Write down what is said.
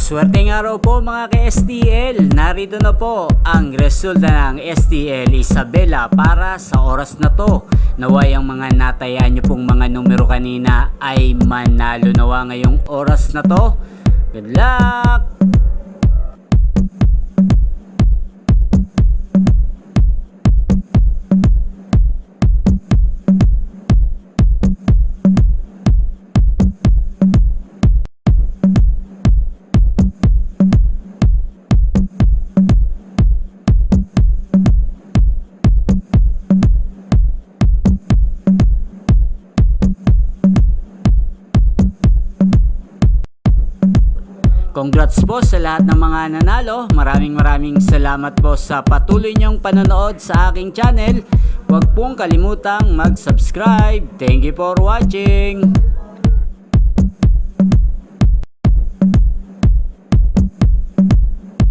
Maswerteng araw po mga ka-STL. Narito na po ang resulta ng STL Isabela para sa oras na to. Naway ang mga natayaan nyo pong mga numero kanina ay manalo nawa ngayong oras na to. Good luck! Congrats po sa lahat ng mga nanalo. Maraming salamat po sa patuloy niyong panonood sa aking channel. Huwag pong kalimutang mag-subscribe. Thank you for watching.